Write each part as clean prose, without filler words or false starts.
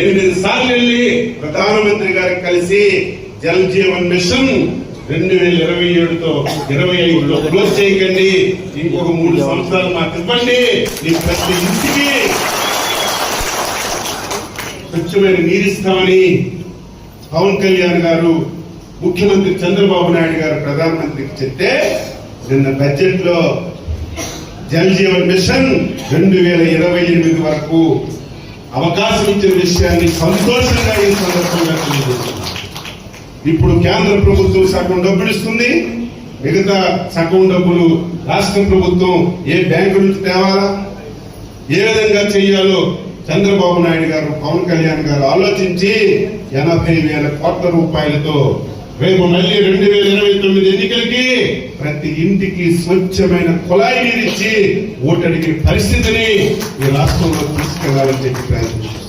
8 సార్లు వెళ్ళి ప్రధానమంత్రి గారికి కలిసి జల్ జీవన్ మిషన్ 2027తో 25లో క్లోజ్ చేయకండి, ఇంకొక 3 సంవత్సరాలు మాకు ఇవ్వండి, నీ ప్రతి ఇంటికి స్వచ్ఛమైన నీరిస్తామని పవన్ కళ్యాణ్ గారు, ముఖ్యమంత్రి చంద్రబాబు నాయుడు గారు ప్రధానమంత్రికి చెప్తే నిన్న బడ్జెట్ లో జల్ జీవన్ మిషన్ 2028 వరకు అవకాశం ఇచ్చిన విషయాన్ని సంతోషంగా ఈ సందర్భంగా తెలియజేస్తున్నారు. ఇప్పుడు కేంద్ర ప్రభుత్వం సగం డబ్బులు ఇస్తుంది, మిగతా సగం డబ్బులు రాష్ట్ర ప్రభుత్వం ఏ బ్యాంకు నుంచి తేవాలా, ఏ విధంగా చేయాలో చంద్రబాబు నాయుడు గారు, పవన్ కళ్యాణ్ గారు ఆలోచించి 80,000 కోట్ల రూపాయలతో రేపు మళ్ళీ 2029 ఎన్నికలకి ప్రతి ఇంటికి స్వచ్ఛమైన కుళాయి నీరిచ్చి ఓటడికి పరిస్థితిని ఈ రాష్ట్రంలో తీసుకెళ్లాలని చెప్పి ప్రయత్నించారు.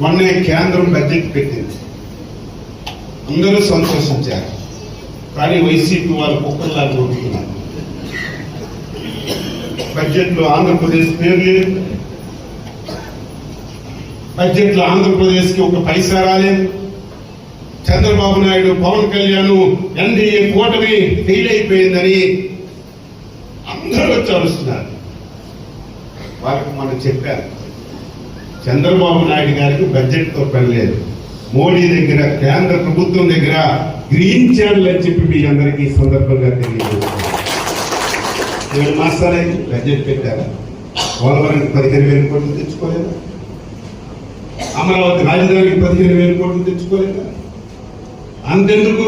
మొన్నే కేంద్రం బడ్జెట్ పెట్టింది, అందరూ సంతోషించారు. కానీ వైసీపీ వాళ్ళు కుక్కల్లాగా నొక్కుతున్నారు. బడ్జెట్ లో ఆంధ్రప్రదేశ్ పేరు లేదు, బడ్జెట్ లో ఆంధ్రప్రదేశ్ కి ఒక పైసా రాలేదు. చంద్రబాబు నాయుడు, పవన్ కళ్యాణ్ ఎన్డీఏ కూటమి ఫెయిల్ అయిపోయిందని అందరూ వచ్చి అరుస్తున్నారు. వారికి మనం చెప్పారు, చంద్రబాబు నాయుడు గారికి బడ్జెట్ తో పని లేదు, మోడీ దగ్గర, కేంద్ర ప్రభుత్వం దగ్గర గ్రీన్ ఛానల్ అని చెప్పి మీ అందరికీ ఈ సందర్భంగా తెలియజేస్తున్నారు. 7 మాసాలే బడ్జెట్ పెట్టారా? పోలవరానికి 15,000 కోట్లు తెచ్చుకోలేదా? అమరావతి రాజధానికి 15,000 కోట్లు తెచ్చుకోలేదా? అంతెందుకు,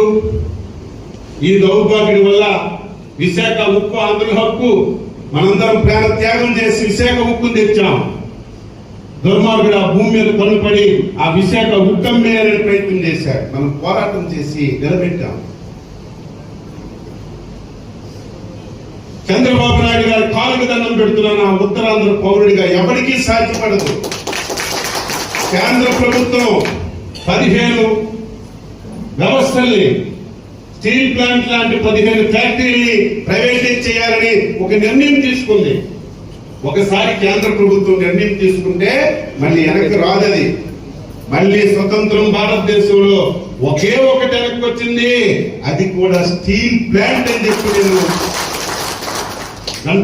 ఈ దౌర్భాగ్యం వల్ల విశాఖ ఉక్కు ఆంధ్ర హక్కు మనందరం ప్రాణ త్యాగం చేసి విశాఖ ఉక్కును తెచ్చాం. దుర్మార్గుడు ఆ భూమి మీద కనుపడి ఆ విశాఖ ఉక్కమ్మేయాలని ప్రయత్నం చేశారు. మనం పోరాటం చేసి నిలబెట్టాం. చంద్రబాబు నాయుడు గారు కాలుకు దండం పెడుతున్నాను ఆ ఉత్తరాంధ్ర పౌరుడిగా, ఎవరికీ సాధ్యపడదు. కేంద్ర ప్రభుత్వం 15 వ్యవస్థల్ని, స్టీల్ ప్లాంట్ లాంటి 15 ఫ్యాక్టరీని ప్రైవేటైజ్ చేయాలని ఒక నిర్ణయం తీసుకుంది. ఒకసారి కేంద్ర ప్రభుత్వం నిర్ణయం తీసుకుంటే మళ్ళీ వెనక్కి రాదది. మళ్ళీ స్వతంత్రం భారతదేశంలో ఒకే ఒకటి వెనక్కి వచ్చింది, అది కూడా స్టీల్ ప్లాంట్ అని చెప్పి నేను